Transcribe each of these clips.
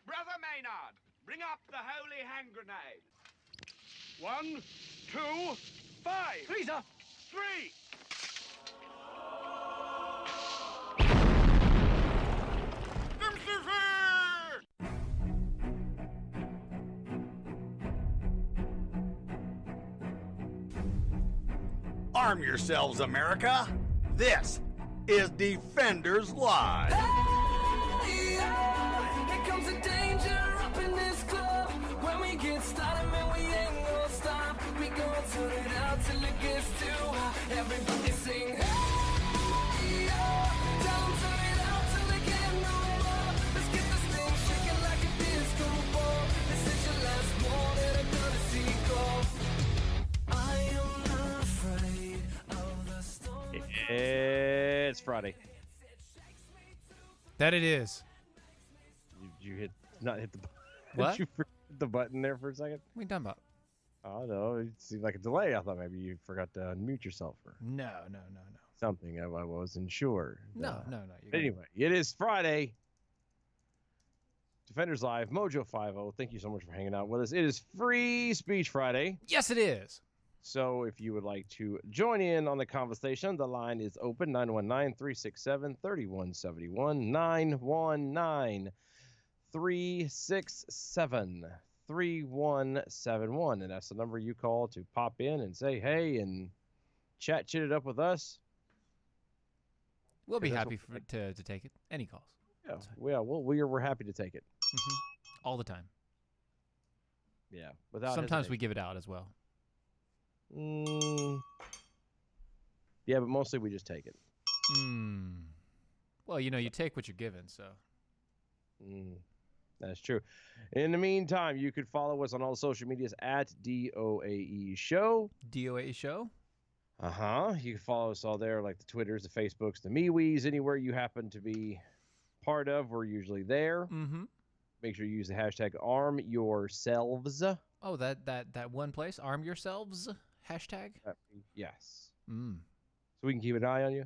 Brother Maynard, bring up the holy hand grenade. 1, 2, 5. Please, sir. 3. Arm yourselves, America. This is Defenders Live. Hey, here comes the danger up in this club. When we get started, man, we ain't gonna stop. We gonna turn it out till it gets too hot. Everybody sing, hey, tell 'em turn it out till they get no more. Let's get this thing shaking like a disco ball. This is your last warning, I'm gonna see go. I am not afraid of the storm. It's Friday. That it is. You hit not hit the What? Did you forget the button there for a second? What are you talking about? Oh no, it seemed like a delay. I thought maybe you forgot to unmute yourself or No. something. I wasn't sure. No. But anyway, it is Friday. Defenders Live, Mojo 50. Thank you so much for hanging out with us. It is Free Speech Friday. Yes, it is. So if you would like to join in on the conversation, the line is open, 919-367-3171, 919-367-3171. And that's the number you call to pop in and say hey and chit it up with us. We'll be That's happy what- to take it. Any calls. Yeah, we're happy to take it. All the time. Yeah. Without Sometimes we hesitation. give it out as well. Yeah, but mostly we just take it. Well, you take what you're given, so. That's true. In the meantime, you could follow us on all social medias at DOAE Show. DOA show? You can follow us all there, like the Twitters, the Facebooks, the MeWe's, anywhere you happen to be part of. We're usually there. Mm-hmm. Make sure you use the hashtag #ArmYourselves. Oh, that one place? Arm yourselves? Hashtag? Yes. So So we can keep an eye on you.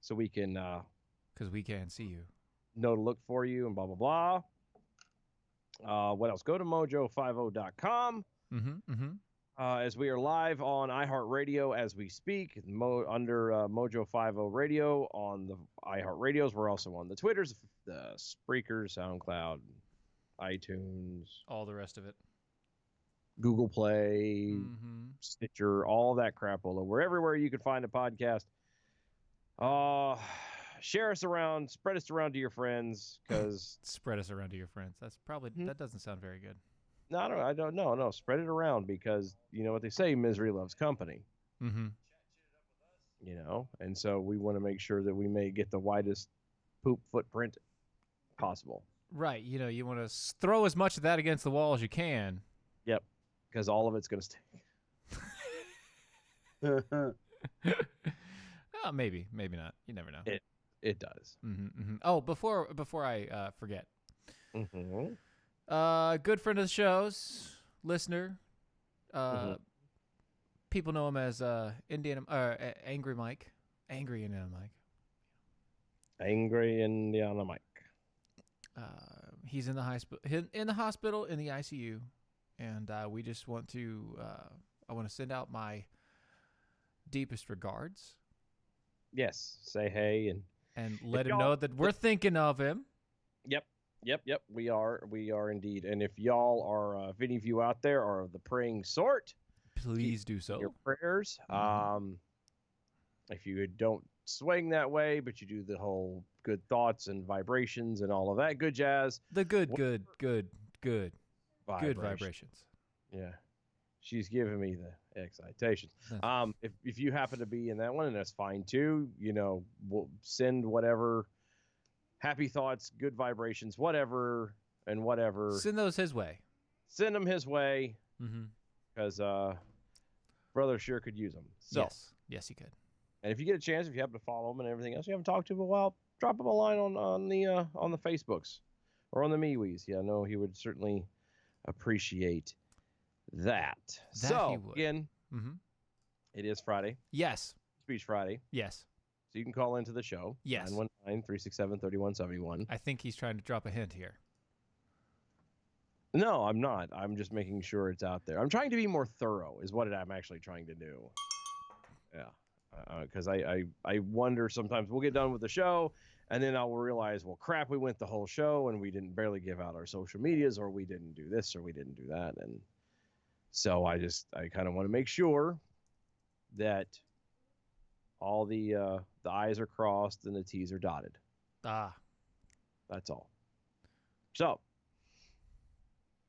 So we can because we can't see you. know to look for you and blah, blah, blah. What else? Go to mojo50.com. As we are live on iHeartRadio as we speak, under Mojo 50 Radio on the iHeartRadios. We're also on the Twitters, the Spreakers, SoundCloud, iTunes, All the rest of it. Google Play, Stitcher, all that crap. We're everywhere you can find a podcast. Share us around, spread us around to your friends, because Spread us around to your friends. That's probably that doesn't sound very good. I don't know. No, spread it around because you know what they say: misery loves company. And so we want to make sure that we may get the widest poop footprint possible. Right. You want to throw as much of that against the wall as you can. Yep, because all of it's going to stay. Oh, maybe not. You never know. It does. Oh, before I forget, good friend of the show's listener. People know him as Angry Mike. Angry Indiana Mike. Angry Indiana Mike. He's in the hospital in the ICU, and we just want to I want to send out my deepest regards. Yes, say hey and let him know that we're thinking of him. Yep. We are indeed. And if y'all are, if any of you out there are of the praying sort, please do so. Your prayers. If you don't swing that way, but you do the whole good thoughts and vibrations and all of that good jazz. The good vibrations. Yeah. She's giving me the excitations. If you happen to be in that one, and that's fine too, we'll send whatever happy thoughts, good vibrations, whatever. Send those his way. Send them his way. Because brother sure could use them. So, yes, he could. And if you get a chance, if you happen to follow him and everything else you haven't talked to him in a while, drop him a line on the Facebooks or on the MeWe's. Yeah, I know he would certainly appreciate that. So again, it is Friday. Yes. Speech Friday. Yes. So you can call into the show. Yes. 919-367-3171. I think he's trying to drop a hint here. No, I'm not. I'm just making sure it's out there. I'm trying to be more thorough, is what I'm actually trying to do. Yeah, because I wonder sometimes we'll get done with the show, and then I'll realize, well, crap, we went the whole show and we didn't barely give out our social medias, or we didn't do this, or we didn't do that, and so I kind of want to make sure that all the I's are crossed and the T's are dotted. That's all. So,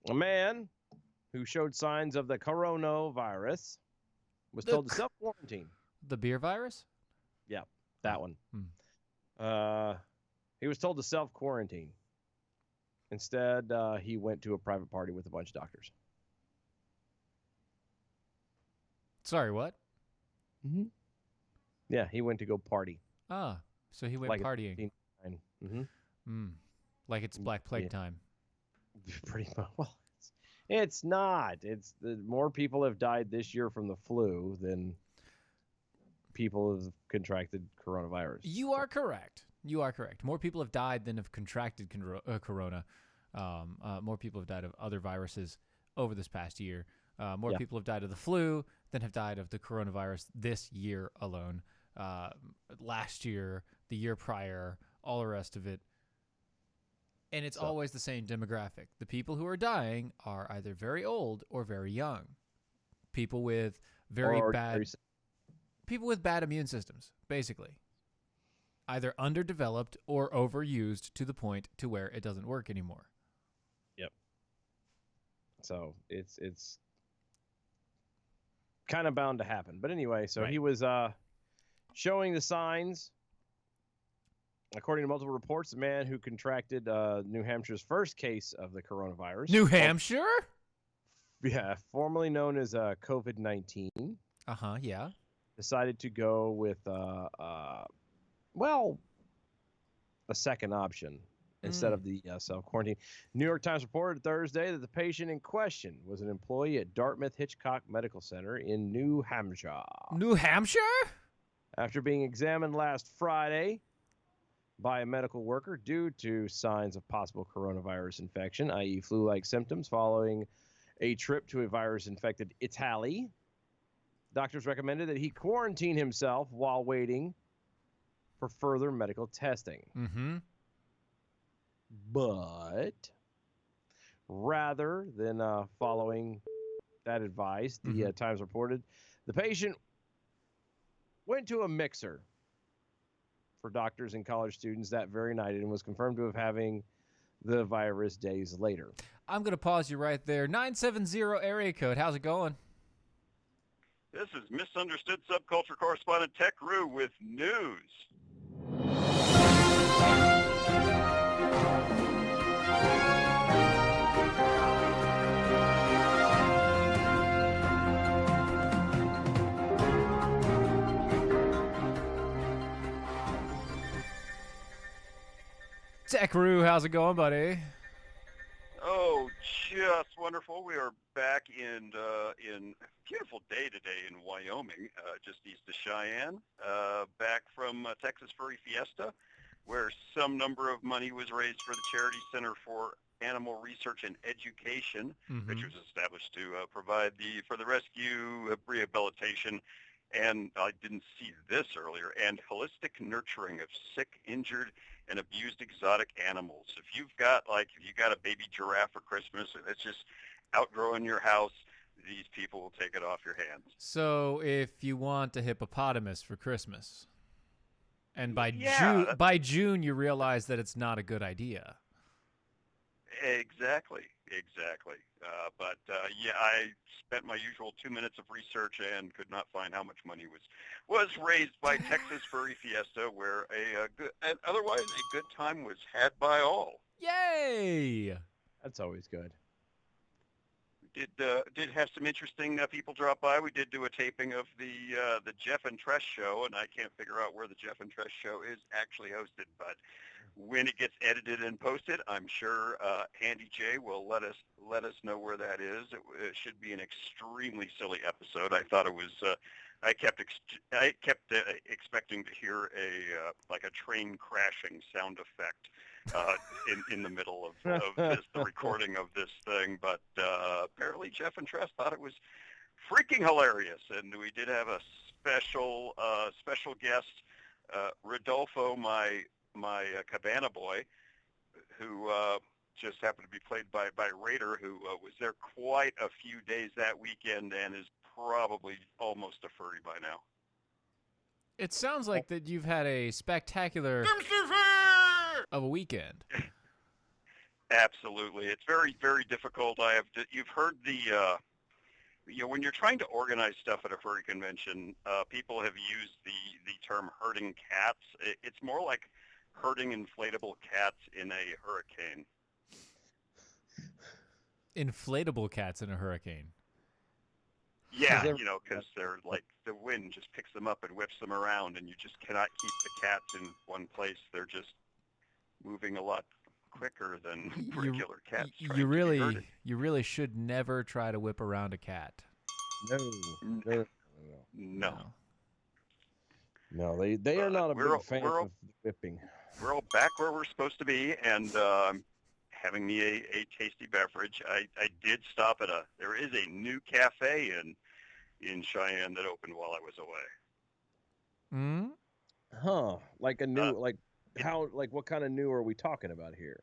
a man who showed signs of the coronavirus was told to self-quarantine. The beer virus? Yeah, that one. He was told to self-quarantine. Instead, he went to a private party with a bunch of doctors. Sorry, what? Mm-hmm. Yeah, he went to go party. So he went like partying. Like it's Black Plague time. Pretty much. Well, it's not. It's more people have died this year from the flu than people have contracted coronavirus. You are correct. You are correct. More people have died than have contracted corona. More people have died of other viruses over this past year. More people have died of the flu than have died of the coronavirus this year alone. Last year, the year prior, all the rest of it. And it's always the same demographic. The people who are dying are either very old or very young. People with people with bad immune systems, basically. Either underdeveloped or overused to the point to where it doesn't work anymore. Yep. So it's kind of bound to happen. But anyway, so he was showing the signs. According to multiple reports, the man who contracted New Hampshire's first case of the coronavirus. New Hampshire? Yeah, formerly known as COVID-19. Yeah. Decided to go with, a second option instead of the self-quarantine. New York Times reported Thursday that the patient in question was an employee at Dartmouth Hitchcock Medical Center in New Hampshire. New Hampshire? After being examined last Friday by a medical worker due to signs of possible coronavirus infection, i.e. flu-like symptoms following a trip to a virus-infected Italy, doctors recommended that he quarantine himself while waiting for further medical testing. But rather than following that advice, the Times reported the patient went to a mixer for doctors and college students that very night and was confirmed to have having the virus days later. I'm going to pause you right there. 970 area code. How's it going? This is misunderstood subculture correspondent Tech Roo with news. Tech Roo, how's it going, buddy? Oh, just wonderful. We are back in beautiful day today in Wyoming, just east of Cheyenne, back from Texas Furry Fiesta, where some number of money was raised for the Charity Center for Animal Research and Education, which was established to provide for the rescue, rehabilitation, and I didn't see this earlier, and holistic nurturing of sick, injured, and abused exotic animals. If you got a baby giraffe for Christmas and it's just outgrowing your house, these people will take it off your hands. So if you want a hippopotamus for Christmas, and by June you realize that it's not a good idea. Exactly. But I spent my usual 2 minutes of research and could not find how much money was raised by Texas Furry Fiesta, where otherwise a good time was had by all. Yay! That's always good. We did have some interesting people drop by. We did do a taping of the Jeff and Tress show, and I can't figure out where the Jeff and Tress show is actually hosted, but when it gets edited and posted, I'm sure Handy J will let us know where that is. It should be an extremely silly episode. I thought it was I kept expecting to hear a train crashing sound effect in the middle of the recording of this thing, but apparently Jeff and Tress thought it was freaking hilarious, and we did have a special guest, Rodolfo, my cabana boy, who just happened to be played by Raider, who was there quite a few days that weekend and is probably almost a furry by now. It sounds like that you've had a spectacular of a weekend. Absolutely. It's very, very difficult. You've heard when you're trying to organize stuff at a furry convention, people have used the term herding cats. It's more like herding inflatable cats in a hurricane. Inflatable cats in a hurricane. Yeah, because they're like the wind just picks them up and whips them around, and you just cannot keep the cats in one place. They're just moving a lot quicker than regular cats. You really should never try to whip around a cat. No, they are not a big fan of whipping. We're all back where we're supposed to be, and having me a tasty beverage. I did stop at there is a new cafe in Cheyenne that opened while I was away. Huh? Like a new what kind of new are we talking about here?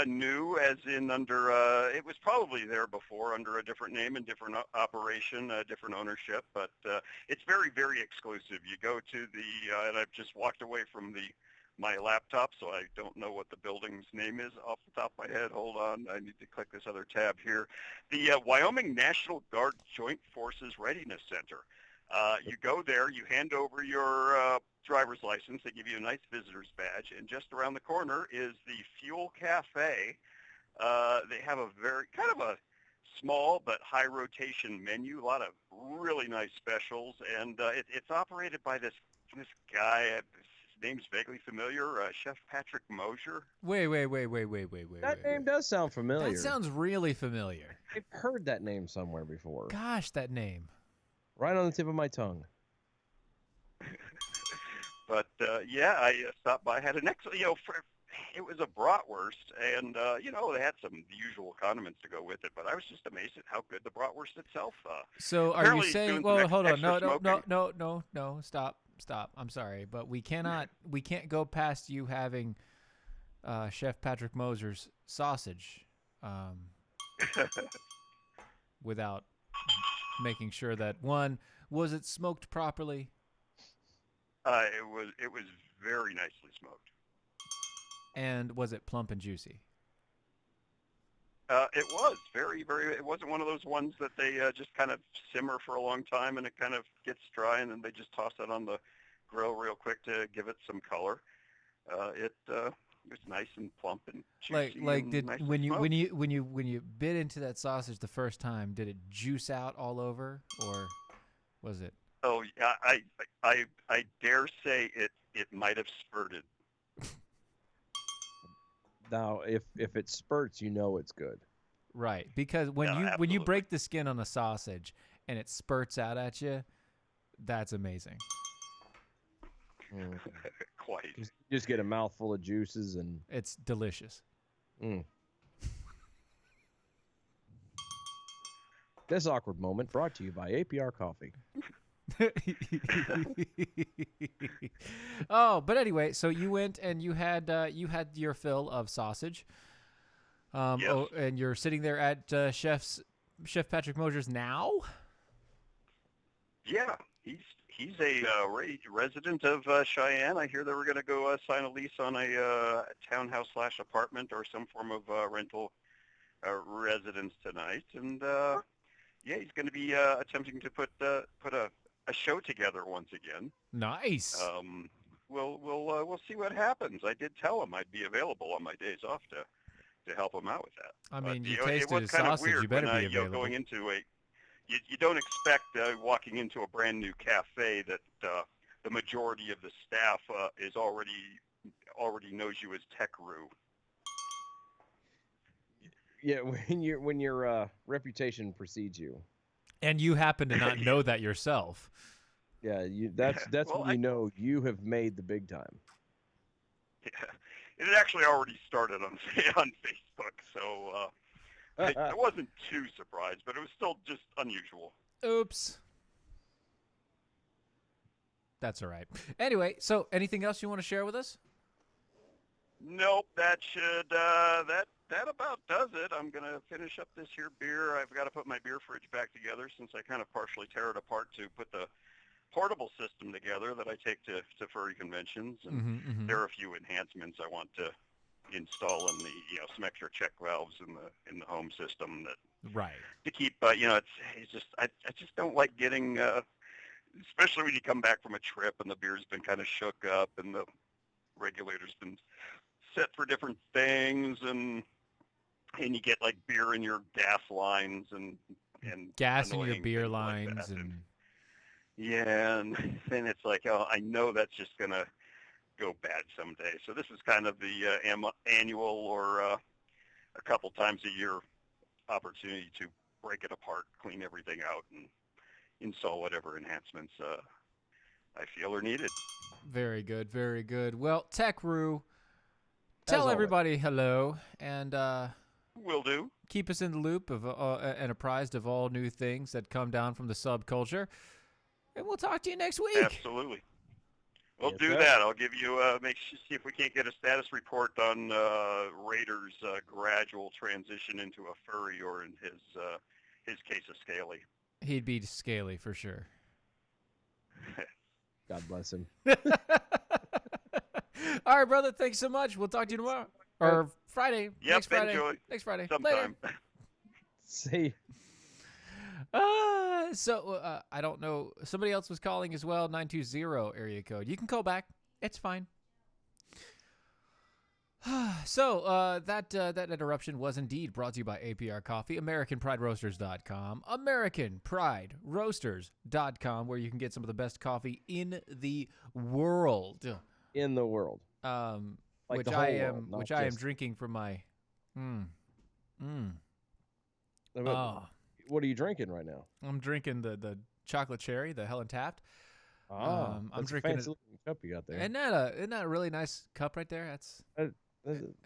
New as in under it was probably there before under a different name and different operation, different ownership, but it's very, very exclusive. You go to and I've just walked away from my laptop, so I don't know what the building's name is off the top of my head. Hold on, I need to click this other tab here. The Wyoming National Guard Joint Forces Readiness Center. You go there, you hand over your driver's license, they give you a nice visitor's badge, and just around the corner is the Fuel Cafe. They have a very kind of a small but high rotation menu, a lot of really nice specials, and it's operated by this guy. His name's vaguely familiar, Chef Patrick Mosier. Wait. That name does sound familiar. That sounds really familiar. I've heard that name somewhere before. Gosh, that name. Right on the tip of my tongue. But I stopped by, had an excellent, it was a bratwurst, and they had some usual condiments to go with it. But I was just amazed at how good the bratwurst itself. So are you saying? Well, hold on, no, stop. I'm sorry, but we can't go past you having Chef Patrick Moser's sausage without making sure that was it smoked properly? It was very nicely smoked. And was it plump and juicy? It was very, very. It wasn't one of those ones that they just kind of simmer for a long time and it kind of gets dry and then they just toss it on the grill real quick to give it some color. It was nice and plump and juicy. When you bit into that sausage the first time, did it juice out all over, or was it? Oh, yeah, I dare say it might have spurted. Now, if it spurts, it's good. Right, because when you break the skin on a sausage and it spurts out at you, that's amazing. Quite. You just get a mouthful of juices and it's delicious. This awkward moment brought to you by APR Coffee. Oh, but anyway, so you went and you had your fill of sausage, yes. And you're sitting there at Chef Patrick Mosier's now. Yeah, he's a resident of Cheyenne. I hear they were going to go sign a lease on a townhouse/apartment or some form of rental residence tonight, and he's going to be attempting to put a show together once again. Nice. We'll see what happens. I did tell him I'd be available on my days off to help him out with that. I mean, but, you tasted his sausage. You better be available. Going into you don't expect walking into a brand new cafe that the majority of the staff is already knows you as Tech Roo. Yeah, when your reputation precedes you. And you happen to not know that yourself. Yeah, that's Well, when you know you have made the big time. Yeah, it had actually already started on on Facebook, so I wasn't too surprised, but it was still just unusual. Oops. That's all right. Anyway, so anything else you want to share with us? Nope, that should that about does it. I'm gonna finish up this here beer. I've got to put my beer fridge back together since I kind of partially tear it apart to put the portable system together that I take to furry conventions, and there are a few enhancements I want to install in the some extra check valves in the home system that to keep it's just I just don't like getting especially when you come back from a trip and the beer's been kind of shook up and the regulator's been set for different things, and you get like beer in your gas lines and gas in your annoying beer things like lines that. and yeah, and then it's like, oh, I know that's just gonna go bad someday. So this is kind of the annual or a couple times a year opportunity to break it apart, clean everything out, and install whatever enhancements I feel are needed. Very good, very good. Well, TechRoo, As tell always. everybody hello and Will do. keep us in the loop of and apprised of all new things that come down from the subculture. And we'll talk to you next week. Absolutely. We'll Yes, do sir. that. I'll give you see if we can't get a status report on Raider's gradual transition into a furry, or in his case, a scaly. He'd be scaly for sure. God bless him. All right, brother. Thanks so much. We'll talk to you tomorrow or Friday. Yep, next Friday. enjoy. Next Friday. Sometime. Later. See. I don't know. Somebody else was calling as well. 920 area code. You can call back. It's fine. That interruption was indeed brought to you by APR Coffee, AmericanPrideRoasters.com, AmericanPrideRoasters.com, where you can get some of the best coffee in the world. In the world. Like which the I whole am, world, not which I am just- drinking from my. But what are you drinking right now? I'm drinking the chocolate cherry, the Helen Taft. I'm I'm drinking drinking a fancy looking cup you got there. Isn't that a really nice cup right there? That's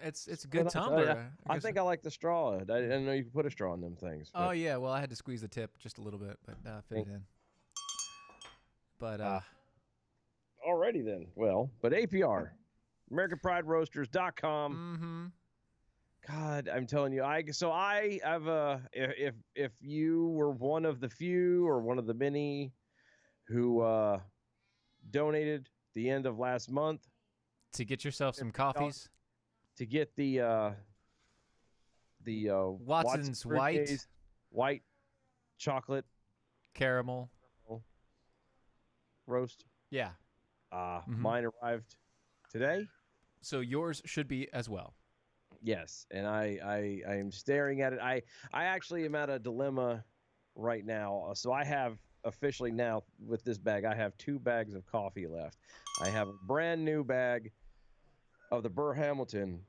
it's a good nice. tumbler. I think I like the straw. I didn't know you could put a straw in them things. Oh but- yeah, well I had to squeeze the tip just a little bit, but fit it in. But Alrighty then. Well, but APR, AmericanPrideRoasters.com. God, I'm telling you, I have if you were one of the few or one of the many who donated the end of last month to get yourself some coffees, to get the Watson's white chocolate caramel roast. Yeah. Mine arrived today. So yours should be as well. Yes, and I am staring at it. I actually am at a dilemma right now. So I have officially now with this bag, I have 2 bags of coffee left. I have a brand new bag of the Burr Hamilton,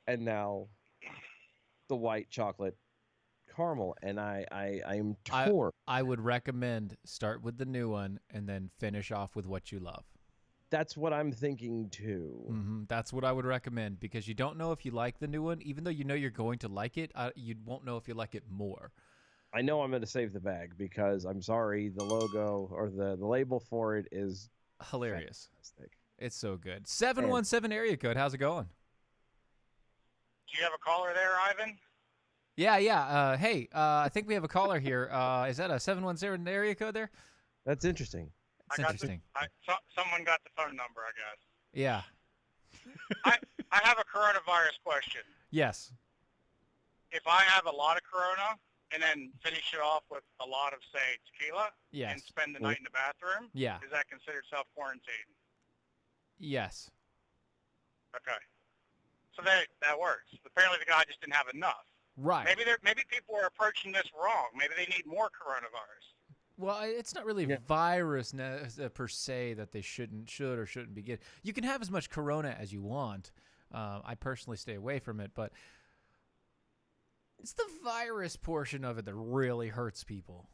and now the white chocolate caramel, and I am torn. I would recommend start with the new one and then finish off with what you love. That's what I'm thinking too. That's what I would recommend, because you don't know if you like the new one, even though you know you're going to like it. You won't know if you like it more. I know I'm going to save the bag because I'm sorry, the logo or the label for it is hilarious. Fantastic. It's so good. 717 area code. How's it going? Do you have a caller there, Ivan? Yeah. Hey, I think we have a caller here. Is that a 717 area code there? That's interesting. That's interesting. Someone got the phone number, I guess. Yeah. I have a coronavirus question. Yes. If I have a lot of corona and then finish it off with a lot of, say, tequila and spend the night in the bathroom, is that considered self-quarantine? Yes. Okay. So that works. Apparently the guy just didn't have enough. Right. Maybe people are approaching this wrong. Maybe they need more coronavirus. Well, it's not really virus per se that they should or shouldn't be getting. You can have as much corona as you want. I personally stay away from it, but It's the virus portion of it that really hurts people.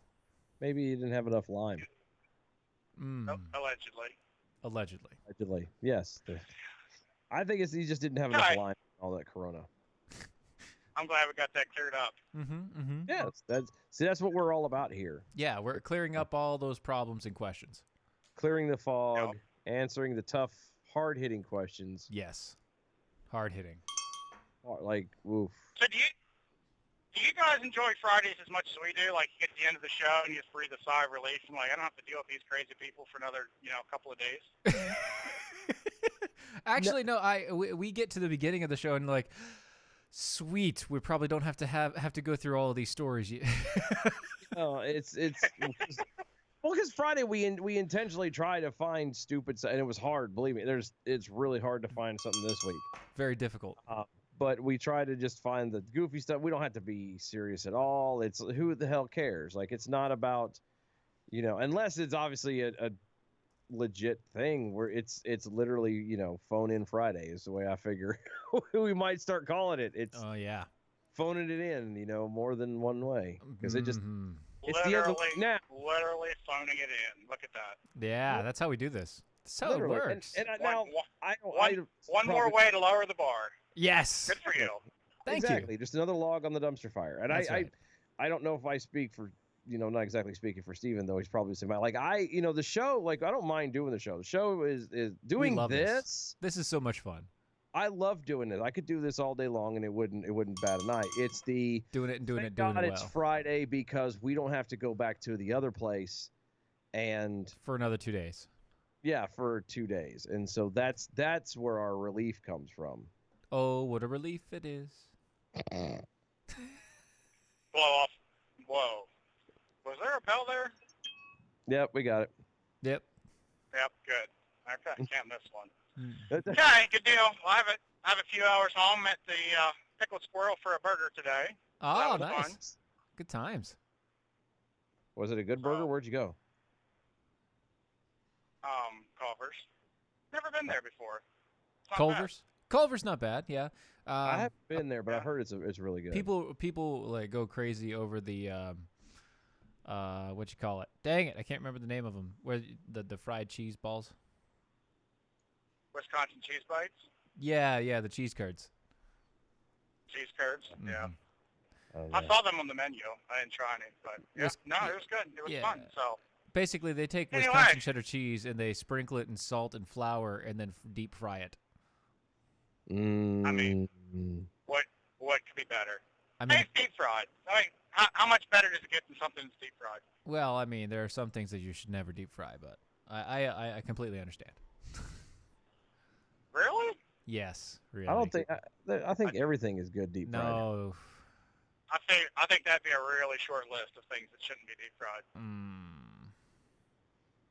Maybe he didn't have enough lime. Allegedly. Allegedly, yes. I think he just didn't have enough lime. All that Corona. I'm glad we got that cleared up. Yeah, that's what we're all about here. Yeah, we're clearing up all those problems and questions. Clearing the fog, answering the tough, hard-hitting questions. Yes, hard-hitting. Like, oof. So do you guys enjoy Fridays as much as we do? Like, you get to the end of the show and you just breathe a sigh of relief and like, I don't have to deal with these crazy people for another, couple of days. Actually, no. We get to the beginning of the show and like, sweet. We probably don't have to go through all of these stories. No, it's well, because Friday we intentionally try to find stupid stuff, and it was hard. Believe me, it's really hard to find something this week. Very difficult. But we try to just find the goofy stuff. We don't have to be serious at all. It's who the hell cares? Like, it's not about, unless it's obviously a legit thing where it's literally, phone in Friday is the way I figure we might start calling it. It's phoning it in, more than one way, because it just it's literally phoning it in. Look at that. Yeah, that's how we do this. That's how it works. One more way to lower the bar. Yes. Good for you. Thank you. Just another log on the dumpster fire. And I don't know if I speak for, not exactly speaking for Steven, though he's probably saying, like, the show, like, I don't mind doing the show. The show is doing this. This is so much fun. I love doing it. I could do this all day long and it wouldn't bat an eye. It's the doing it it well. It's Friday because we don't have to go back to the other place and for another 2 days. Yeah, for 2 days. And so that's where our relief comes from. Oh, what a relief it is. Blow off. Whoa. Was there a bell there? Yep, we got it. Yep, good. Okay, can't miss one. Okay, good deal. Well, I have a few hours home at the Pickled Squirrel for a burger today. Oh, nice. Fun. Good times. Was it a good burger? Where'd you go? Culver's. Never been there before. Culver's? Culver's not bad, yeah. I haven't been there, but I've heard it's really good. People like go crazy over the what you call it? Dang it, I can't remember the name of them. Where the fried cheese balls? Wisconsin cheese bites? Yeah, the cheese curds. Cheese curds? Mm-hmm. Yeah. I saw them on the menu. I didn't try any, but it was good. It was fun. So basically, they take Wisconsin cheddar cheese and they sprinkle it in salt and flour and then deep fry it. I mean, what could be better? It's deep fried. I mean, how much better does it get than something that's deep fried? Well, I mean, there are some things that you should never deep fry, but I completely understand. Really? Yes, really. I don't think. I think everything is good deep fried. No. I think that'd be a really short list of things that shouldn't be deep fried.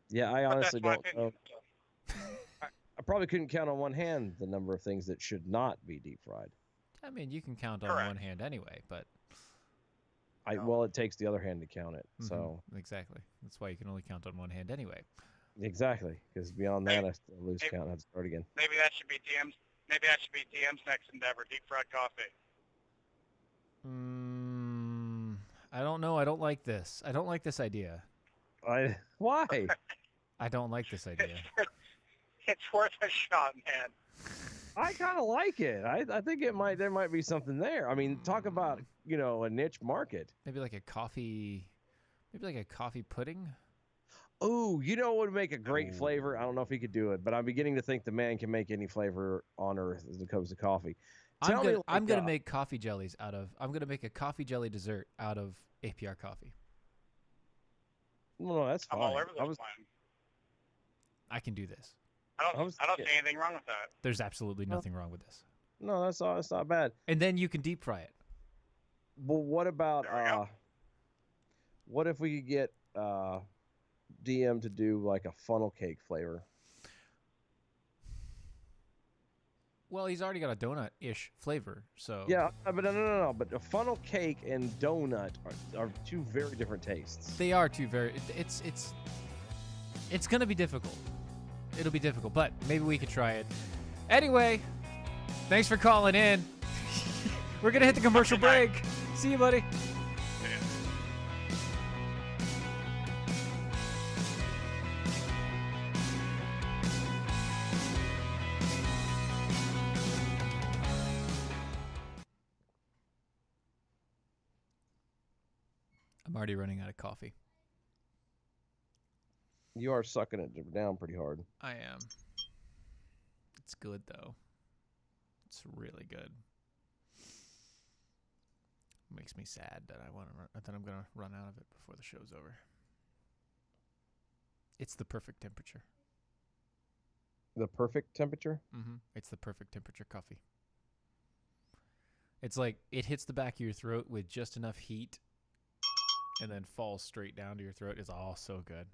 Yeah, I honestly don't know. I probably couldn't count on one hand the number of things that should not be deep fried. I mean, you can count on one hand anyway, but well, it takes the other hand to count it. Mm-hmm. So exactly, that's why you can only count on one hand anyway. Exactly, because beyond that, I still lose count and have to start again. Maybe that should be DM's. Maybe that should be DM's next endeavor: deep fried coffee. I don't know. I don't like this. I don't like this idea. Why? I don't like this idea. It's worth a shot, man. I kind of like it. I think there might be something there. I mean, talk about a niche market. Maybe like a coffee pudding. Oh, what would make a great flavor? I don't know if he could do it, but I'm beginning to think the man can make any flavor on earth as it comes to coffee. I'm gonna make coffee jellies out of. I'm gonna make a coffee jelly dessert out of APR coffee. No, that's fine. I'm all over this plan. I can do this. I don't see anything wrong with that. There's absolutely nothing wrong with this. No, that's not bad. And then you can deep fry it. Well, what about what if we could get DM to do like a funnel cake flavor? Well, he's already got a donut-ish flavor, so... Yeah, but no. But a funnel cake and donut are two very different tastes. They are two very... It's going to be difficult. It'll be difficult, but maybe we could try it. Anyway, thanks for calling in. We're going to hit the commercial break. See you, buddy. I'm already running out of coffee. You are sucking it down pretty hard. I am. It's good though. It's really good. Makes me sad that I'm gonna run out of it before the show's over. It's the perfect temperature. The perfect temperature? Mm-hmm. It's the perfect temperature coffee. It's like it hits the back of your throat with just enough heat and then falls straight down to your throat. It's all so good.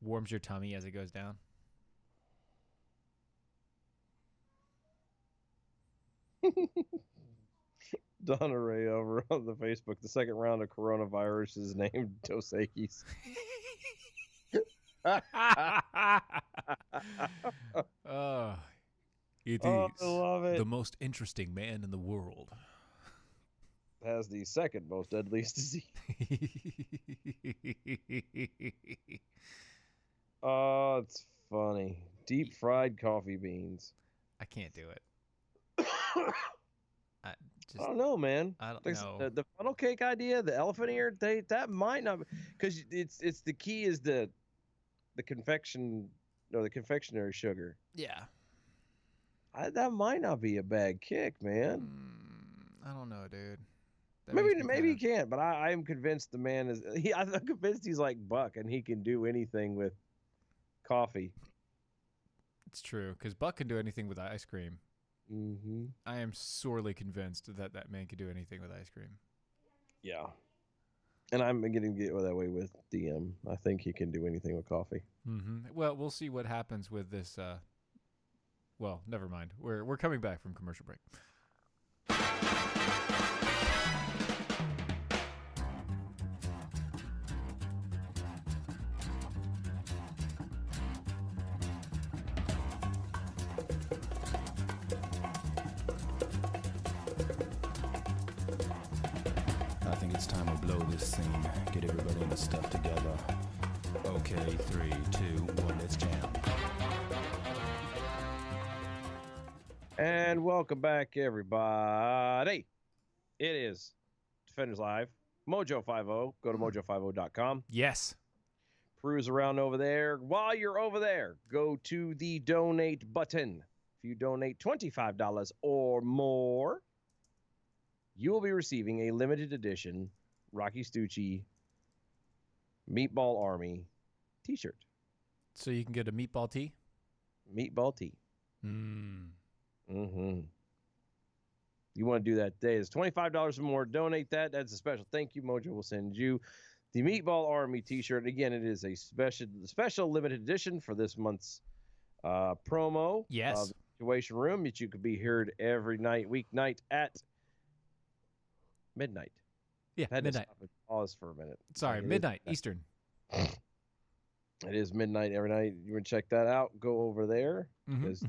Warms your tummy as it goes down. Donna Ray over on the Facebook. The second round of coronavirus is named Dos Equis. It I is love it. the most interesting man in the world. Has the second most deadliest disease. Oh, it's funny. Deep fried coffee beans. I can't do it. I don't know, man. I don't know. The funnel cake idea, the elephant ear, that might not, because it's the key is the confection or the confectionery sugar. Yeah. That might not be a bad kick, man. I don't know, dude. Maybe he can't, but I am convinced the man is. I'm convinced he's like Buck and he can do anything with coffee. It's true, because Buck can do anything with ice cream. Mm-hmm. I am sorely convinced that that man can do anything with ice cream. Yeah. And I'm getting that way with DM. I think he can do anything with coffee. Mm-hmm. Well, we'll see what happens with this. Well, never mind. We're coming back from commercial break. I think it's time to blow this scene. Get everybody in the stuff together. Okay, 3, 2, 1, let's jam. And welcome back, everybody. It is Defenders Live, Mojo50. Go to mojo50.com. Yes. Peruse around over there. While you're over there, go to the donate button. If you donate $25 or more, you will be receiving a limited edition Rocky Stucci Meatball Army t-shirt. So you can get a meatball tee? Meatball tee. Mm-hmm. You want to do that today. It's $25 or more. Donate that. That's a special thank you. Mojo will send you the Meatball Army t-shirt. Again, it is a special limited edition for this month's promo. Yes. Situation Room, that you could be heard every night, weeknight at midnight. Yeah, midnight. Pause for a minute. Sorry, midnight Eastern. It is midnight every night. You want to check that out? Go over there because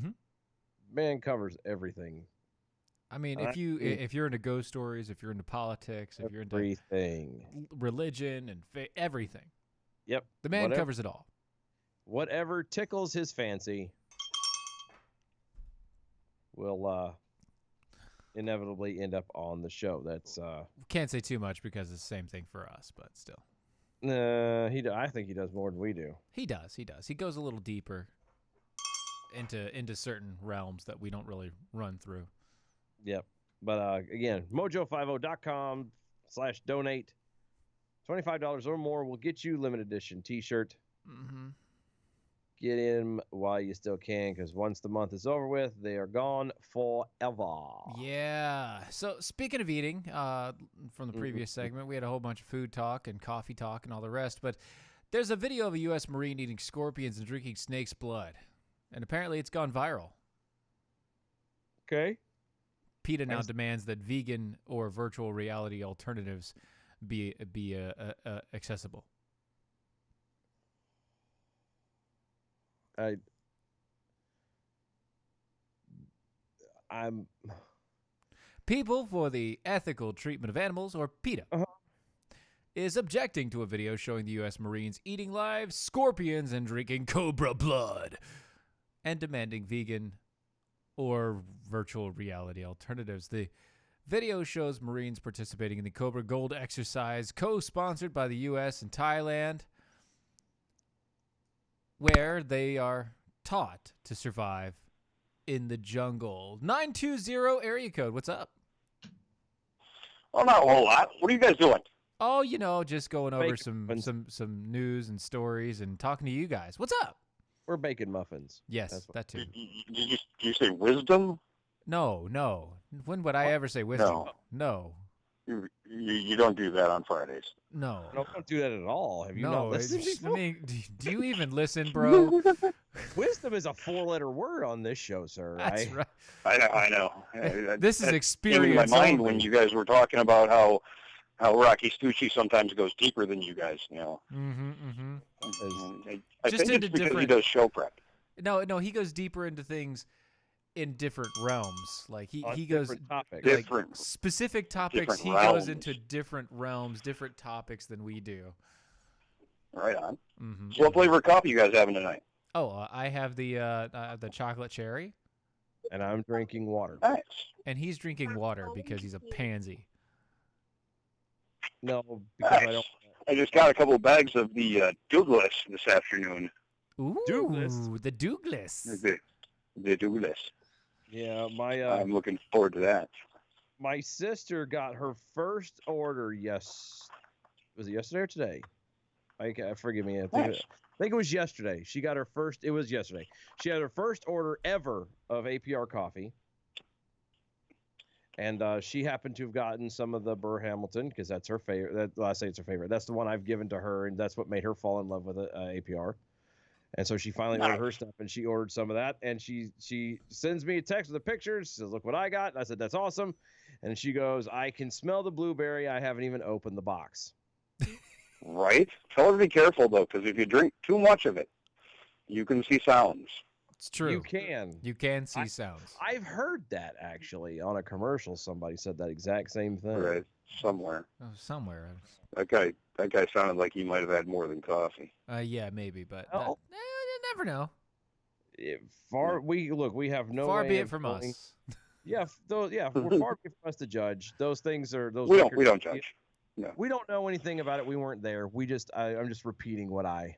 man covers everything. I mean, if you're into ghost stories, if you're into politics, if you're into everything, religion and everything. Yep. The man covers it all. Whatever tickles his fancy will inevitably end up on the show. That's can't say too much because it's the same thing for us, but still. I think he does more than we do. He does. He goes a little deeper into certain realms that we don't really run through. Yep. But again, mojo50.com/donate. $25 or more will get you limited edition t-shirt. Mm-hmm. Get in while you still can, because once the month is over with, they are gone forever. Yeah. So speaking of eating, from the previous segment, we had a whole bunch of food talk and coffee talk and all the rest, but there's a video of a U.S. Marine eating scorpions and drinking snake's blood, and apparently it's gone viral. Okay. PETA now demands that vegan or virtual reality alternatives be accessible. People for the Ethical Treatment of Animals, or PETA, is objecting to a video showing the U.S. Marines eating live scorpions and drinking cobra blood, and demanding vegan or virtual reality alternatives. The video shows Marines participating in the Cobra Gold exercise, co-sponsored by the U.S. and Thailand, where they are taught to survive in the jungle. 920 area code. What's up? Well, not a whole lot. What are you guys doing? Oh, you know, just going over some news and stories and talking to you guys. What's up? We're baking muffins. Yes, that too. Did you say wisdom? No. When would I ever say wisdom? No. You don't do that on Fridays. No, don't do that at all. Have you not listened before? I mean, do you even listen, bro? Wisdom is a 4-letter word on this show, sir. That's right. I know. This is experience. In my mind when you guys were talking about how Rocky Stucci sometimes goes deeper than you guys. You know. I Just think it's because he does show prep. No, he goes deeper into things in different realms. Like he goes topics. Like different specific topics. Different he realms. goes into different realms, different topics than we do. Right on. So what flavor of coffee you guys having tonight? Oh, I have the chocolate cherry, and I'm drinking water. Nice. And he's drinking water because he's a pansy. No, because I don't. I just got a couple of bags of the Douglas this afternoon. Ooh, Douglas. The Douglas. The Douglas. Yeah, I'm looking forward to that. My sister got her first order. Was it yesterday or today? Forgive me. I think it was yesterday. She got her first. It was yesterday. She had her first order ever of APR coffee. And she happened to have gotten some of the Burr Hamilton because that's her favorite. I say it's her favorite. That's the one I've given to her, and that's what made her fall in love with APR. And so she finally ordered her stuff, and she ordered some of that. And she sends me a text with a picture. She says, "Look what I got." And I said, "That's awesome." And she goes, "I can smell the blueberry. I haven't even opened the box." Right? Tell her to be careful, though, because if you drink too much of it, you can see sounds. It's true. You can. You can see sounds. I've heard that, actually. On a commercial, somebody said that exact same thing. Right. Somewhere. Oh, somewhere. That guy sounded like he might have had more than coffee. Yeah, maybe, but you never know. We have no far way be it from us. Yeah, we're far be it from us to judge. Those things are those. We don't judge. No. We don't know anything about it. We weren't there. I'm just repeating what I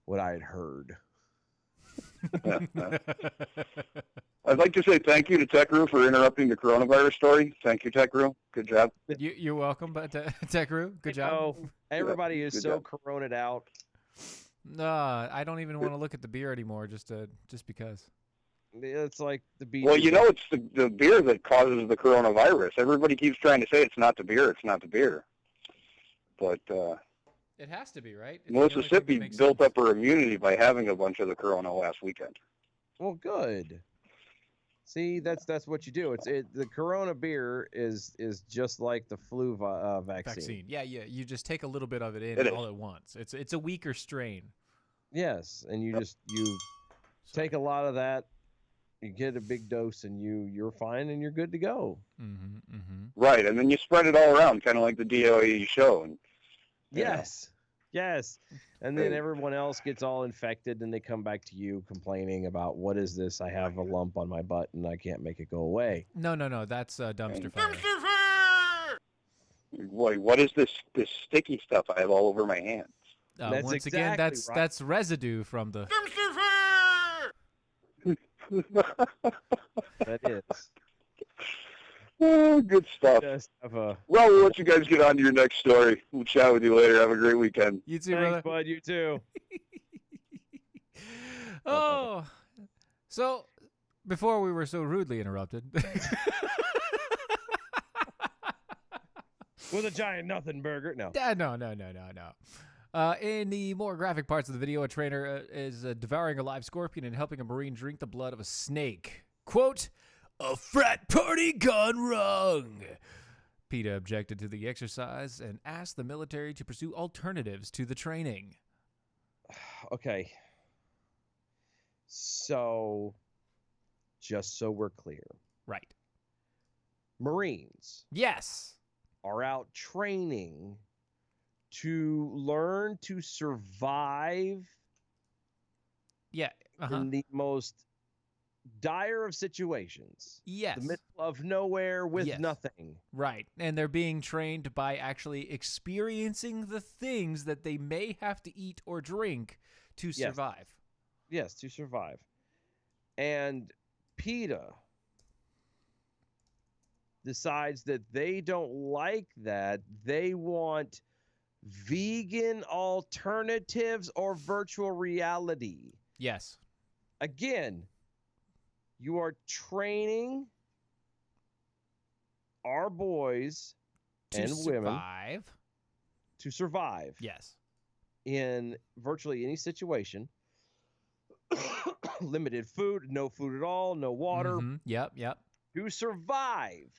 had heard. I'd like to say thank you to TechRoo for interrupting the coronavirus story. Thank you, TechRoo. Good job. You're welcome, but TechRoo, good job. Everybody is so corona'd out. No, I don't even want to look at the beer anymore, just because. It's like the beer. Well, it's the beer that causes the coronavirus. Everybody keeps trying to say it's not the beer. It's not the beer. But it has to be, right? Mississippi built up her immunity by having a bunch of the corona last weekend. Well, good. See, that's what you do. The Corona beer is just like the flu vaccine. Yeah. You just take a little bit of it in all at once. It's a weaker strain. Yes, and you take a lot of that. You get a big dose, and you're fine, and you're good to go. Right, and then you spread it all around, kind of like the DOE show. And yes, and then everyone else gets all infected, and they come back to you complaining about, what is this? I have a lump on my butt, and I can't make it go away. No, that's dumpster fire. Dumpster fire! Boy, what is this sticky stuff I have all over my hands? Once again, that's residue from the dumpster fire. That is. Oh, good stuff. Well, we'll let you guys get on to your next story. We'll chat with you later. Have a great weekend. You too, Thanks, brother. bud. You too. Oh, so before we were so rudely interrupted. With a giant nothing burger. No. No. In the more graphic parts of the video, a trainer is devouring a live scorpion and helping a Marine drink the blood of a snake. Quote, "A frat party gone wrong." PETA objected to the exercise and asked the military to pursue alternatives to the training. Okay. So, just so we're clear. Right. Marines. Yes. Are out training to learn to survive in the most dire of situations. Yes. The middle of nowhere with nothing. Right. And they're being trained by actually experiencing the things that they may have to eat or drink to survive. Yes, to survive. And PETA decides that they don't like that. They want vegan alternatives or virtual reality. Yes. Again, you are training our boys and women to survive. Yes. In virtually any situation. Limited food, no food at all, no water. Yep. To survive.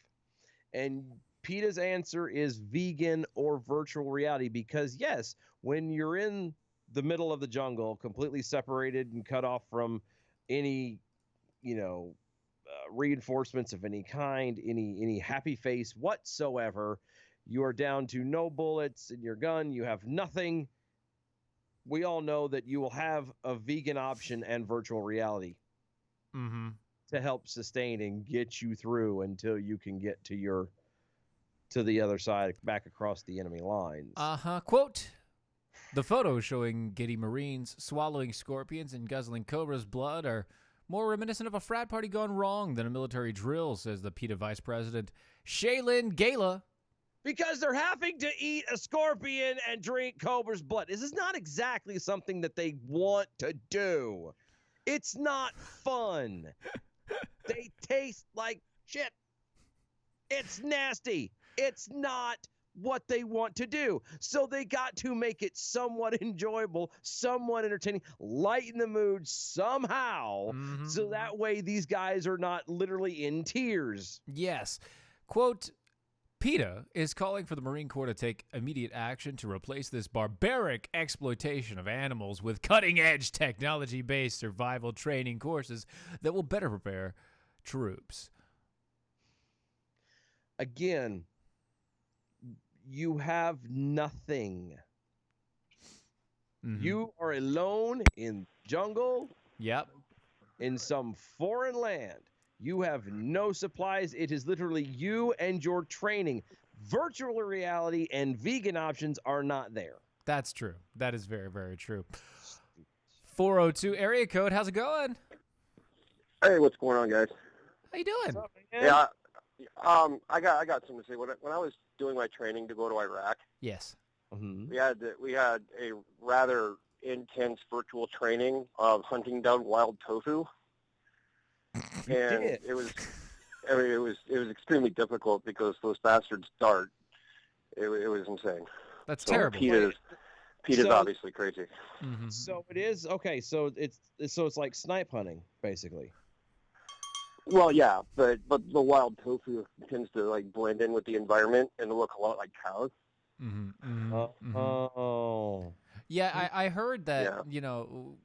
And PETA's answer is vegan or virtual reality because, yes, when you're in the middle of the jungle, completely separated and cut off from any, reinforcements of any kind, any happy face whatsoever, you are down to no bullets in your gun, you have nothing. We all know that you will have a vegan option and virtual reality to help sustain and get you through until you can get to the other side, back across the enemy lines. Quote, the photos showing giddy Marines swallowing scorpions and guzzling cobras' blood are more reminiscent of a frat party gone wrong than a military drill, says the PETA vice president, Shaylin Gala. Because they're having to eat a scorpion and drink cobra's blood. This is not exactly something that they want to do. It's not fun. They taste like shit. It's nasty. It's not what they want to do. So they got to make it somewhat enjoyable, somewhat entertaining, lighten the mood somehow, so that way these guys are not literally in tears. Yes. Quote, PETA is calling for the Marine Corps to take immediate action to replace this barbaric exploitation of animals with cutting-edge technology-based survival training courses that will better prepare troops. Again, you have nothing. You are alone in jungle. Yep. In some foreign land. You have no supplies. It is literally you and your training. Virtual reality and vegan options are not there. That's true. That is very, very true. 402 area code. How's it going? Hey, what's going on, guys? How you doing? What's up, yeah, I got something to say. When I was doing my training to go to Iraq, yes, we had a rather intense virtual training of hunting down wild tofu. And it was extremely difficult because those bastards dart. It was insane. That's terrible. PETA's obviously crazy. So it is okay. So it's like snipe hunting, basically. Well, yeah, but the wild tofu tends to like blend in with the environment and look a lot like cows. Oh. Yeah, I heard that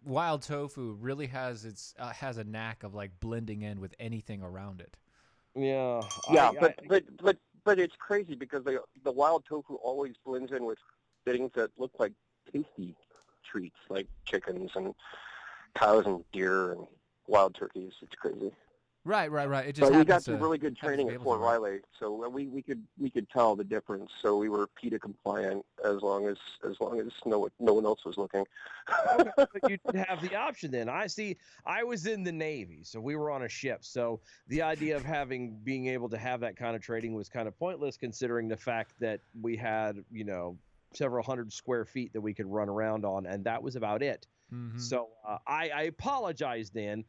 wild tofu really has a knack of like blending in with anything around it. Yeah. But it's crazy because the wild tofu always blends in with things that look like tasty treats, like chickens and cows and deer and wild turkeys. It's crazy. Right. It just we got some really good training at Fort Riley, so we could tell the difference. So we were PETA compliant as long as no one else was looking. But you didn't have the option then. I was in the Navy, so we were on a ship. So the idea of being able to have that kind of training was kind of pointless, considering the fact that we had several hundred square feet that we could run around on, and that was about it. So I apologize then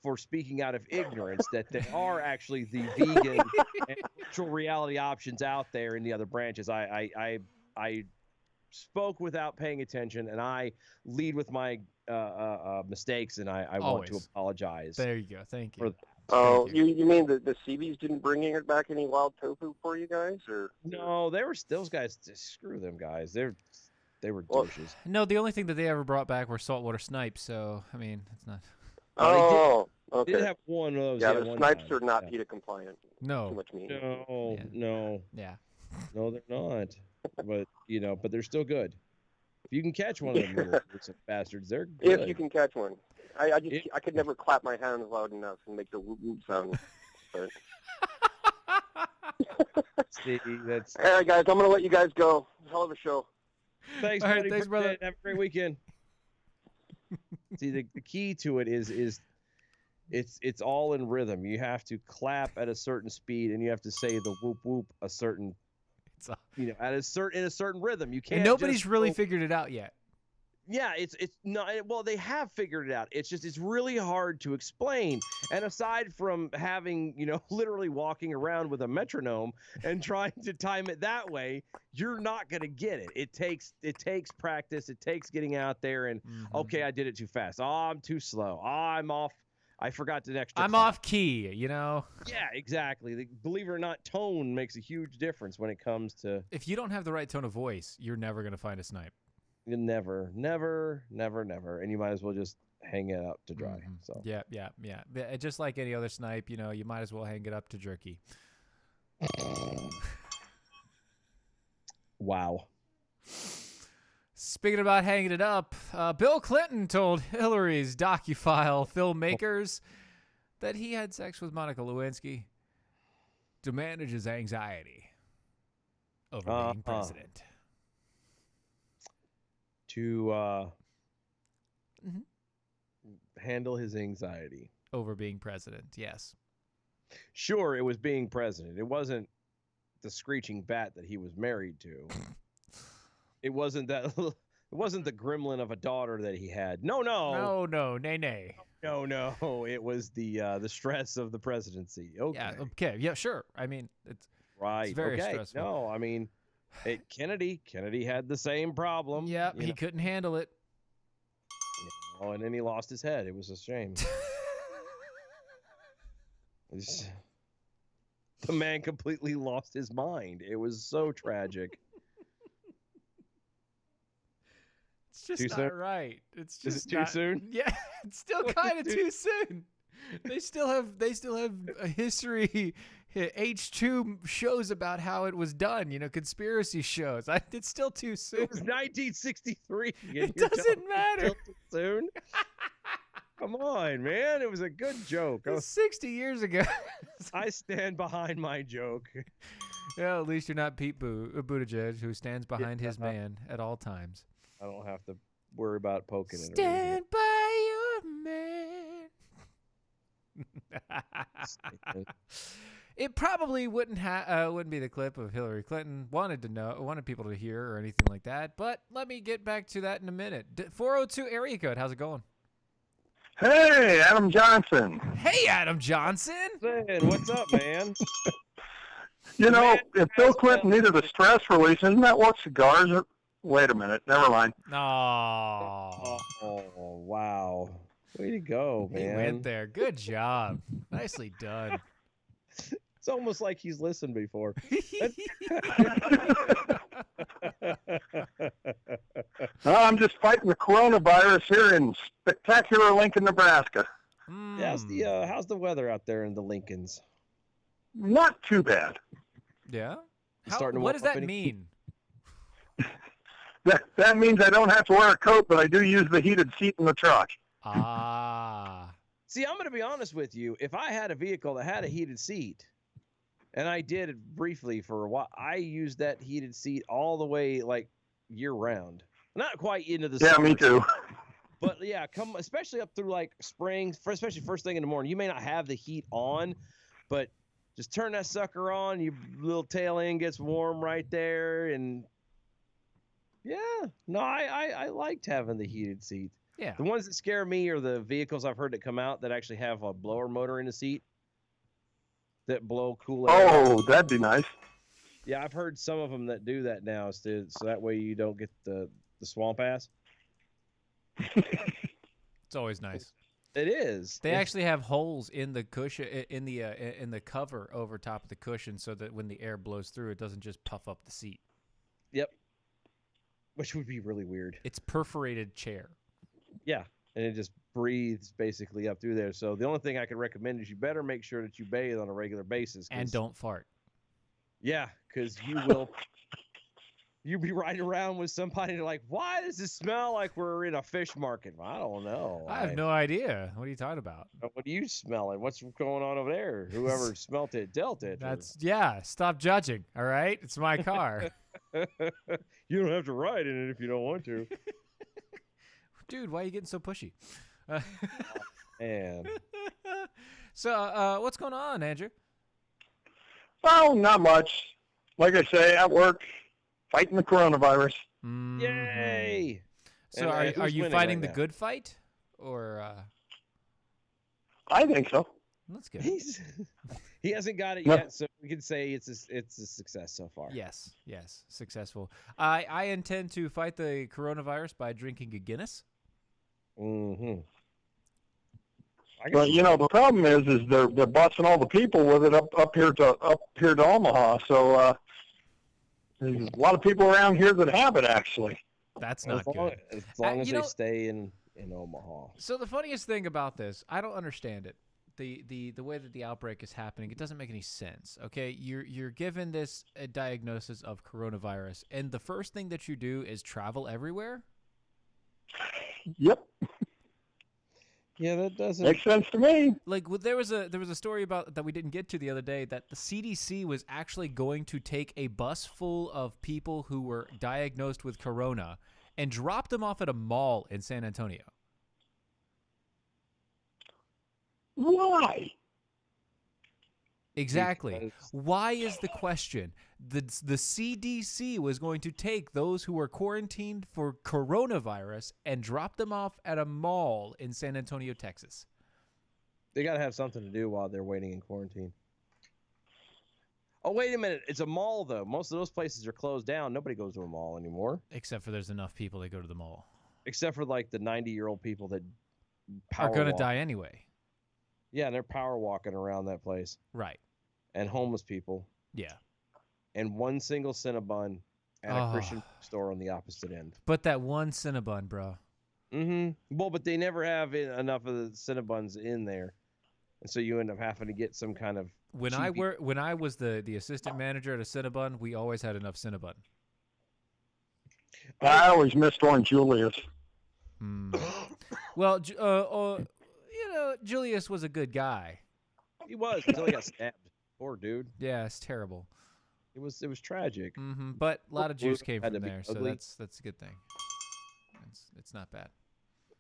for speaking out of ignorance that there are actually the vegan and virtual reality options out there in the other branches. I spoke without paying attention, and I lead with my mistakes, and I want to apologize. There you go. Thank you. Oh, you mean the Seabees didn't bring back any wild tofu for you guys, or? No, those guys. Screw them guys. They were douches. No, the only thing that they ever brought back were saltwater snipes. So I mean, it's not. Okay. Did have one of those. Yeah, the one snipes time. are not PETA compliant. No. Too much meat. No. Yeah. No, they're not. But but they're still good. If you can catch one of them little bastards, they're good. If you can catch one. I could never clap my hands loud enough and make the whoop whoop sound. But... See, that's... All right, guys, I'm gonna let you guys go. Hell of a show. Thanks, All right, buddy. thanks, brother. Have a great weekend. See, the key to it is it's all in rhythm. You have to clap at a certain speed, and you have to say the whoop whoop a certain, in a certain rhythm. You can't. And nobody's really figured it out yet. Yeah, it's not. Well, they have figured it out. It's just it's really hard to explain. And aside from having literally walking around with a metronome and trying to time it that way, you're not gonna get it. It takes practice. It takes getting out there and okay, I did it too fast. Oh, I'm too slow. Oh, I'm off. I forgot the extra. I'm off key. Yeah, exactly. Believe it or not, tone makes a huge difference when it comes to. If you don't have the right tone of voice, you're never gonna find a snipe. Never, and you might as well just hang it up to dry. So yeah. Just like any other snipe, you might as well hang it up to jerky. Wow. Speaking about hanging it up, Bill Clinton told Hillary's docufile filmmakers that he had sex with Monica Lewinsky to manage his anxiety over being president. To handle his anxiety over being president. Yes. Sure, it was being president. It wasn't the screeching bat that he was married to. It wasn't that. It wasn't the gremlin of a daughter that he had. No, nay. No. It was the stress of the presidency. Okay. Yeah. Okay. Yeah. Sure. I mean, it's right. It's very stressful. No, I mean. Kennedy had the same problem. Yeah, he couldn't handle it. And then he lost his head. It was a shame. The man completely lost his mind. It was so tragic. It's just not right. It's just Is it too soon? Yeah, it's still kind of too soon. They still have a history. H2 shows about how it was done, conspiracy shows. It's still too soon. It was 1963. It doesn't matter. Still too soon. Come on, man. It was a good joke. It was 60 years ago. I stand behind my joke. Yeah, at least you're not Pete Buttigieg, who stands behind his man at all times. I don't have to worry about poking it. Stand by your man. It probably wouldn't be the clip of Hillary Clinton wanted people to hear or anything like that. But let me get back to that in a minute. 402 area code. How's it going? Hey, Adam Johnson. Hey, Adam Johnson. What's up, man? If Bill Clinton needed a stress release, isn't that what cigars are? Wait a minute. Never mind. Oh, wow. Way to go, man. He went there. Good job. Nicely done. It's almost like he's listened before. I'm just fighting the coronavirus here in spectacular Lincoln, Nebraska. Yeah, how's the weather out there in the Lincolns? Not too bad. Yeah? What does that mean? That means I don't have to wear a coat, but I do use the heated seat in the truck. See, I'm going to be honest with you. If I had a vehicle that had a heated seat, and I did it briefly for a while, I used that heated seat all the way, year round. Not quite into the summer. Yeah, me too. But, yeah, especially up through, spring, especially first thing in the morning. You may not have the heat on, but just turn that sucker on. Your little tail end gets warm right there. And, yeah, no, I liked having the heated seat. Yeah. The ones that scare me are the vehicles I've heard that come out that actually have a blower motor in the seat that blow cool air. Oh, that'd be nice. Yeah, I've heard some of them that do that now, so that way you don't get the swamp ass. It's always nice. It is. They actually have holes in the cushion, in the cover over top of the cushion, so that when the air blows through, it doesn't just puff up the seat. Yep. Which would be really weird. It's perforated chair. Yeah. and it just breathes basically up through there. So the only thing I can recommend is you better make sure that you bathe on a regular basis. And don't fart. Yeah, because you will. You'll be riding around with somebody like, why does it smell like we're in a fish market? I don't know. I have no idea. What are you talking about? What are you smelling? What's going on over there? Whoever smelt it dealt it. Yeah, stop judging, all right? It's my car. You don't have to ride in it if you don't want to. Dude, why are you getting so pushy? Man. So, what's going on, Andrew? Well, not much. Like I say, at work, fighting the coronavirus. Mm-hmm. Yay! So are you fighting the good fight? Or I think so. That's good. He hasn't got it yet, so we can say it's a success so far. Yes, successful. I intend to fight the coronavirus by drinking a Guinness. Mm-hmm. But the problem is they're busting all the people with it up here to Omaha. So there's a lot of people around here that have it actually. That's not good. As long as they stay in Omaha. So the funniest thing about this, I don't understand it. The way that the outbreak is happening, it doesn't make any sense. Okay, you're given this diagnosis of coronavirus, and the first thing that you do is travel everywhere. Yep. Yeah, that doesn't make sense to me. Like, there was a story about that we didn't get to the other day that the CDC was actually going to take a bus full of people who were diagnosed with corona and drop them off at a mall in San Antonio. Why? Exactly. Why is the question? The CDC was going to take those who were quarantined for coronavirus and drop them off at a mall in San Antonio, Texas. They got to have something to do while they're waiting in quarantine. Oh, wait a minute. It's a mall, though. Most of those places are closed down. Nobody goes to a mall anymore. Except for there's enough people that go to the mall. Except for, like, the 90-year-old people that are going to die anyway. Yeah, and they're power walking around that place. Right. And homeless people. Yeah. And one single Cinnabon at a Christian store on the opposite end. But that one Cinnabon, bro. Mm-hmm. Well, but they never have enough of the Cinnabons in there. And so you end up having to get some kind of... When I was the assistant manager at a Cinnabon, we always had enough Cinnabon. I always missed Orange Julius. Well, Julius was a good guy. He was until he got stabbed. Poor dude. Yeah, it's terrible. It was tragic. Mm-hmm. But a lot of juice came from there, so that's a good thing. It's not bad.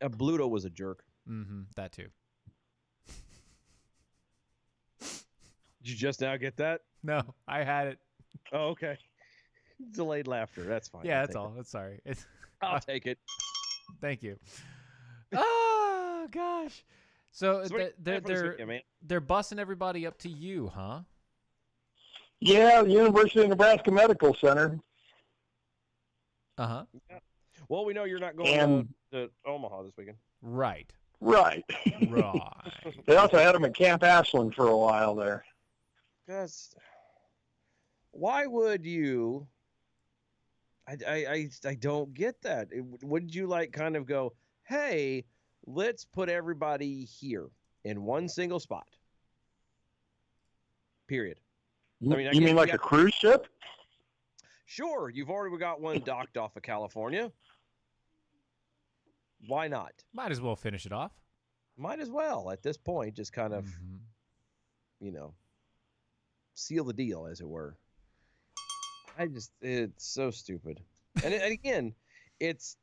Bluto was a jerk. Mm-hmm. That too. Did you just now get that? No, I had it. Oh, okay. Delayed laughter. That's fine. Yeah, that's all. That's sorry. I'll take it. Thank you. Oh gosh. So they're bussing everybody up to you, huh? Yeah, the University of Nebraska Medical Center. Uh-huh. Yeah. Well, we know you're not going to Omaha this weekend. Right. Right. They also had them at Camp Ashland for a while there. Because why would you? I don't get that. Wouldn't you kind of go, hey, let's put everybody here in one single spot. Period. You mean like a cruise ship? Sure. You've already got one docked off of California. Why not? Might as well finish it off. Might as well at this point. Just kind of, seal the deal, as it were. It's so stupid. And again, it's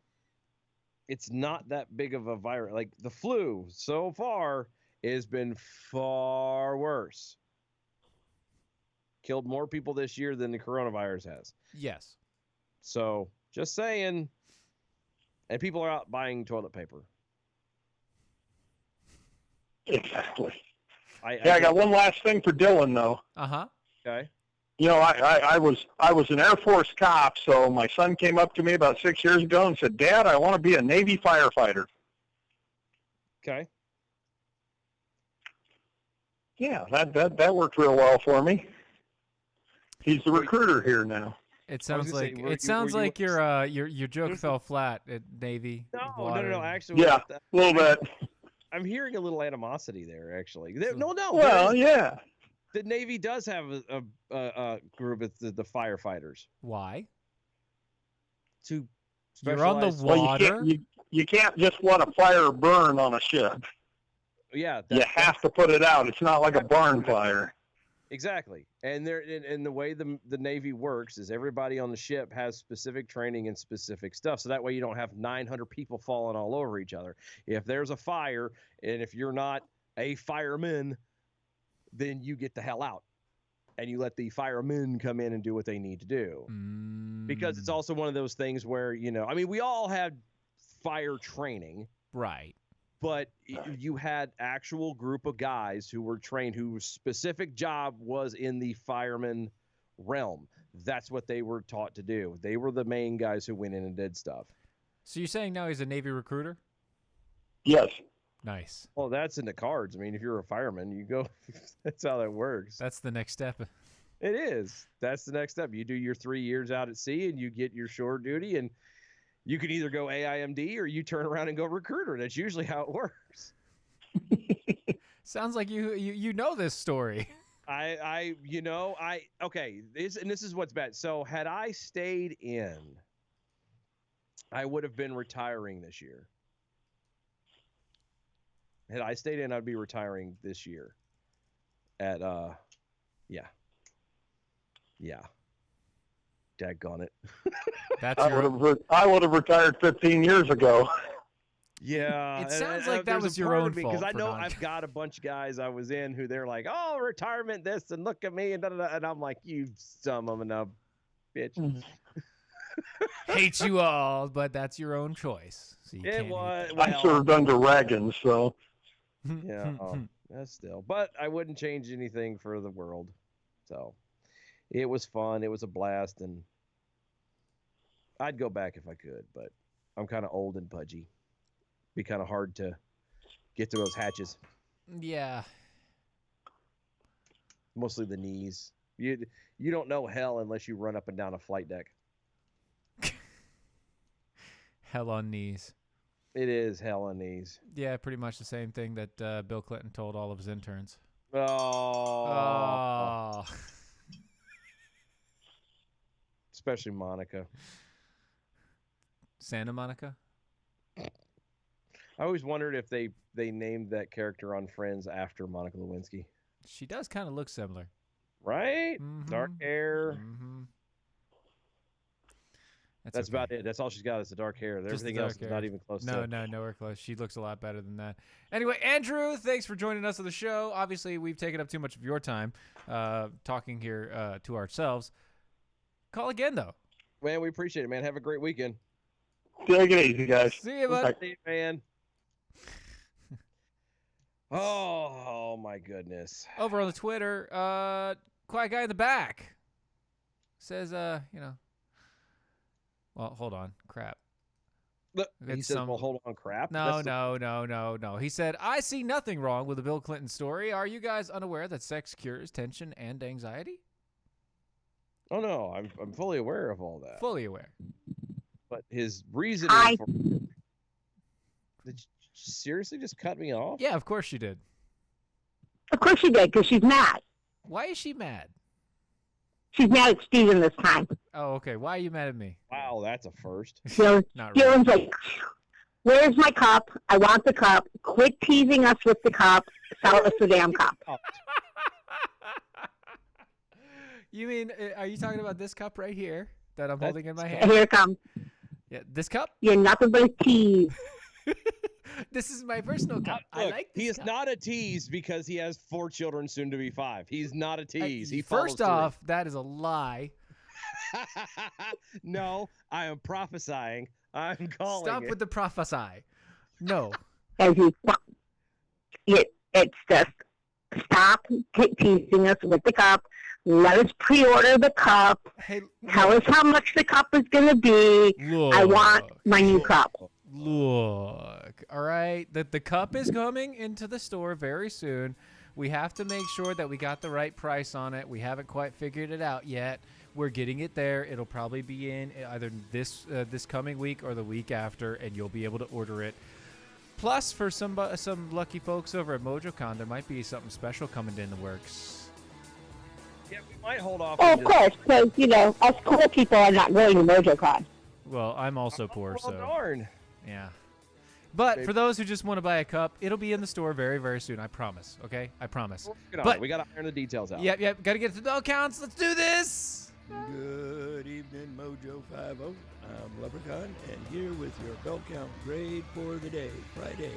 not that big of a virus. Like the flu so far has been far worse. Killed more people this year than the coronavirus has. Yes. So just saying. And people are out buying toilet paper. Exactly. I got one last thing for Dylan though. Uh-huh. Okay. I was an Air Force cop, so my son came up to me about 6 years ago and said, "Dad, I want to be a Navy firefighter." Okay. Yeah, that worked real well for me. He's the recruiter here now. It sounds like your joke fell flat at Navy. No. Actually, yeah, a little bit. I'm hearing a little animosity there. Actually, no. Well, yeah. The Navy does have a group of the firefighters. Why? You're on the water. Well, you can't just let a fire burn on a ship. Yeah, you have to put it out. It's not like a barn fire. Exactly, and the way the Navy works is everybody on the ship has specific training and specific stuff, so that way you don't have 900 people falling all over each other. If there's a fire, and if you're not a fireman, then you get the hell out, and you let the firemen come in and do what they need to do. Because it's also one of those things where we all had fire training, right? But you had actual group of guys who were trained, whose specific job was in the fireman realm. That's what they were taught to do. They were the main guys who went in and did stuff. So you're saying now he's a Navy recruiter? Yes. Nice. Well, that's in the cards. I mean, if you're a fireman, you go. That's how that works. That's the next step. It is. That's the next step. You do your 3 years out at sea, and you get your shore duty, and you can either go AIMD or you turn around and go recruiter. That's usually how it works. Sounds like you know this story. Okay. This is what's bad. So had I stayed in, I would have been retiring this year. Had I stayed in, I'd be retiring this year. Yeah. Daggone it. I would have retired 15 years ago. Yeah. It sounds like that was your own fault. Because I know I've got a bunch of guys I was in who they're like, oh, retirement this, and look at me, and da-da-da. And I'm like, you son of a bitch. Hate you all, but that's your own choice. So I served under Reagan, so. Yeah, that's still. But I wouldn't change anything for the world. So it was fun. It was a blast, and I'd go back if I could, but I'm kind of old and pudgy. Be kind of hard to get to those hatches. Yeah. Mostly the knees. You don't know hell unless you run up and down a flight deck. Hell on knees. It is hell on knees. Yeah, pretty much the same thing that Bill Clinton told all of his interns. Oh. Especially Monica. Santa Monica? I always wondered if they named that character on Friends after Monica Lewinsky. She does kind of look similar. Right? Mm-hmm. Dark hair. Mm-hmm. That's okay. About it. That's all she's got is the dark hair. Everything else is not even close to it. No, nowhere close. She looks a lot better than that. Anyway, Andrew, thanks for joining us on the show. Obviously, we've taken up too much of your time talking here to ourselves. Call again, though. Man, we appreciate it, man. Have a great weekend. Take it easy, guys. See you, bud. See you, man. Oh, my goodness. Over on the Twitter, Quiet Guy in the Back says, well, hold on. Crap. He said, well, hold on, crap? No. He said, I see nothing wrong with the Bill Clinton story. Are you guys unaware that sex cures tension and anxiety? Oh, no. I'm fully aware of all that. Fully aware. But his reasoning for... Did you seriously just cut me off? Yeah, of course she did. Of course she did, because she's mad. Why is she mad? She's mad at Steven this time. Oh, okay. Why are you mad at me? Wow, that's a first. Steven's like, where's my cup? I want the cup. Quit teasing us with the cup. Sell us the damn cup. You mean, are you talking about this cup right here that I'm holding in my hand? Here it comes. Yeah, this cup? You're nothing but a tease. This is my personal cup. Look, I like this he is cup. not a tease because he has 4 children, soon to be 5. He's not a tease. First off, that is a lie. No, I am prophesying. I'm calling Stop with the prophesy. No. It's just stop teasing us with the cup. Let us pre-order the cup. Hey, tell us how much the cup is going to be. Look, I want my new cup. Look, all right. The cup is coming into the store very soon. We have to make sure that we got the right price on it. We haven't quite figured it out yet. We're getting it there. It'll probably be in either this coming week or the week after, and you'll be able to order it. Plus, for some lucky folks over at MojoCon, there might be something special coming in the works. Yeah, we might hold off. Oh, of course, because, us cool people are not going to MojoCon. Well, I'm also poor, so. Darn. Yeah. But for those who just want to buy a cup, it'll be in the store very, very soon. I promise, okay? I promise. But we got to iron the details out. Yep. Got to get to the bell counts. Let's do this. Good evening, Mojo 50. I'm Leprechaun, and here with your bell count grade for the day, Friday,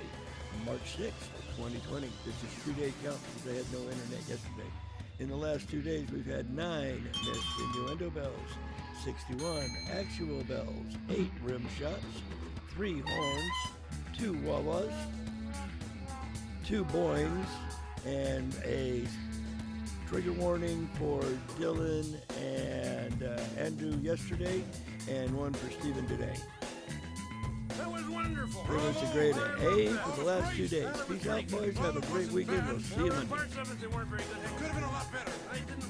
March 6th, 2020. This is 2-day count because I had no internet yesterday. In the last 2 days, we've had 9 missed innuendo bells, 61 actual bells, 8 rim shots, 3 horns, 2 wah-wahs, 2 boings, and a trigger warning for Dylan and Andrew yesterday, and 1 for Stephen today. That was wonderful. It was a great A for the last 2 days. Peace out, boys. Have a great weekend. We'll see you Monday. Parts of it, they weren't very good. It could have been a lot better. I didn't